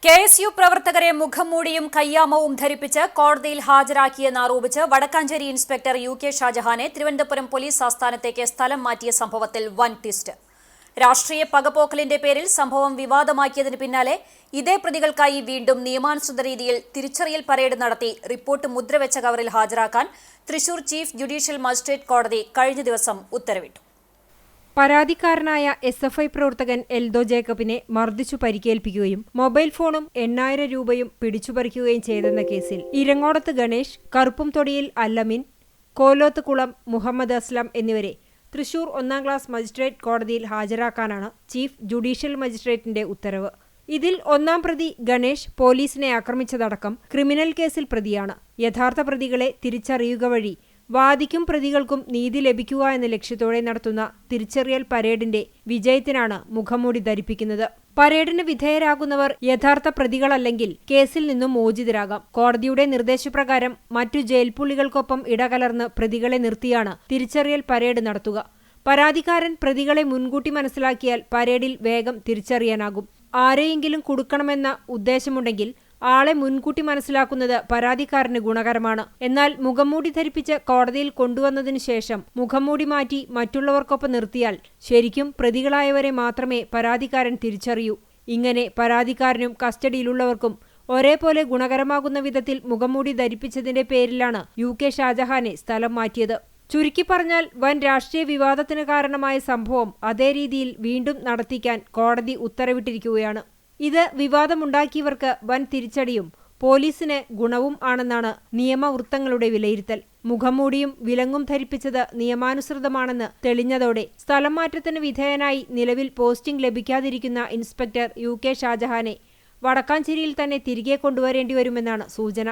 KSU പ്രവർത്തകരെ മുഖംമൂടിയും കയ്യാമവും ധരിപ്പിച്ച് കോടതിയിൽ ഹാജരാക്കിയെന്നാരോപിച്ച് വടക്കാഞ്ചേരി ഇൻസ്പെക്ടർ യു.കെ. ഷാജഹാനെ തിരുവനന്തപുരം പോലീസ് ആസ്ഥാനത്തേക്ക് സ്ഥലം മാറ്റിയ സംഭവത്തിൽ വൻ ട്വിസ്റ്റ്. രാഷ്ട്രീയ പകപോക്കലിന്റെ പേരിൽ സംഭവം വിവാദമാക്കിയതിന് പിന്നാലെ ഇതേ പ്രതികൾക്കായി വീണ്ടും നിയമാനുസൃത രീതിയിൽ തിരിച്ചറിയൽ പരേഡ് നടത്തി റിപ്പോർട്ട് മുദ്രവെച്ച കവറിൽ ഹാജരാക്കാൻ തൃശൂർ ചീഫ് ജുഡീഷ്യൽ മജിസ്ട്രേറ്റ് കോടതി കഴിഞ്ഞ ദിവസം ഉത്തരവിട്ടു. പരാതിക്കാരനായ എസ്.എഫ്.ഐ. പ്രവർത്തകൻ എൽദോ ജേക്കബിനെ മർദ്ദിച്ചു പരിക്കേൽപ്പിക്കുകയും മൊബൈൽ ഫോണും 8,000 രൂപയും പിടിച്ചുപറിക്കുകയും ചെയ്തെന്ന കേസിൽ ഇരങ്ങോടത്ത് ഗണേഷ്, കറുപ്പുംതൊടിയിൽ അല്ലമീൻ, കോലോത്ത് കുളം മുഹമ്മദ് അസ്ലം എന്നിവരെ തൃശൂർ 1-ാം ക്ലാസ് മജിസ്ട്രേറ്റ് കോടതിയിൽ ഹാജരാക്കാനാണ് ചീഫ് ജുഡീഷ്യൽ മജിസ്ട്രേറ്റിന്റെ ഉത്തരവ്. ഇതിൽ 1-ാം പ്രതി ഗണേഷ് പോലീസിനെ ആക്രമിച്ചതടക്കം ക്രിമിനൽ കേസിൽ പ്രതിയാണ്. യഥാർത്ഥ പ്രതികളെ തിരിച്ചറിയുക വഴി വാദിക്കും പ്രതികൾക്കും നീതി ലഭിക്കുക എന്ന ലക്ഷ്യത്തോടെ നടത്തുന്ന തിരിച്ചറിയൽ പരേഡിന്റെ വിജയത്തിനാണ് മുഖംമൂടി ധരിപ്പിക്കുന്നത്. പരേഡിന് വിധേയരാകുന്നവർ യഥാർത്ഥ പ്രതികളല്ലെങ്കിൽ കേസിൽ നിന്നും മോചിതരാകാം. കോടതിയുടെ നിർദ്ദേശപ്രകാരം മറ്റു ജയിൽപുള്ളികൾക്കൊപ്പം ഇടകലർന്ന് പ്രതികളെ നിർത്തിയാണ് തിരിച്ചറിയൽ പരേഡ് നടത്തുക. പരാതിക്കാരൻ പ്രതികളെ മുൻകൂട്ടി മനസ്സിലാക്കിയാൽ പരേഡിൽ വേഗം തിരിച്ചറിയാനാകും. ആരെയെങ്കിലും കുടുക്കണമെന്ന ഉദ്ദേശമുണ്ടെങ്കിൽ ആളെ മുൻകൂട്ടി മനസ്സിലാക്കുന്നത് പരാതിക്കാരന് ഗുണകരമാണ്. എന്നാൽ മുഖംമൂടി ധരിപ്പിച്ച് കോടതിയിൽ കൊണ്ടുവന്നതിനു ശേഷം മുഖംമൂടി മാറ്റി മറ്റുള്ളവർക്കൊപ്പം നിർത്തിയാൽ ശരിക്കും പ്രതികളായവരെ മാത്രമേ പരാതിക്കാരൻ തിരിച്ചറിയൂ. ഇങ്ങനെ പരാതിക്കാരനും കസ്റ്റഡിയിലുള്ളവർക്കും ഒരേപോലെ ഗുണകരമാകുന്ന വിധത്തിൽ മുഖംമൂടി ധരിപ്പിച്ചതിന്റെ പേരിലാണ് യു.കെ. ഷാജഹാനെ സ്ഥലം മാറ്റിയത്. ചുരുക്കി പറഞ്ഞാൽ വൻ രാഷ്ട്രീയ വിവാദത്തിന് കാരണമായ സംഭവം അതേ രീതിയിൽ വീണ്ടും നടത്തിക്കാൻ കോടതി ഉത്തരവിട്ടിരിക്കുകയാണ്. ഇത് വിവാദമുണ്ടാക്കിയവർക്ക് വൻ തിരിച്ചടിയും പോലീസിന് ഗുണവും ആണെന്നാണ് നിയമവൃത്തങ്ങളുടെ വിലയിരുത്തൽ. മുഖംമൂടിയും വിലങ്ങും ധരിപ്പിച്ചത് നിയമാനുസൃതമാണെന്ന് തെളിഞ്ഞതോടെ സ്ഥലം മാറ്റത്തിന് വിധേയനായി നിലവിൽ പോസ്റ്റിംഗ് ലഭിക്കാതിരിക്കുന്ന ഇൻസ്പെക്ടർ യു.കെ. ഷാജഹാനെ വടക്കാഞ്ചേരിയിൽ തന്നെ തിരികെ കൊണ്ടുവരേണ്ടി വരുമെന്നാണ് സൂചന.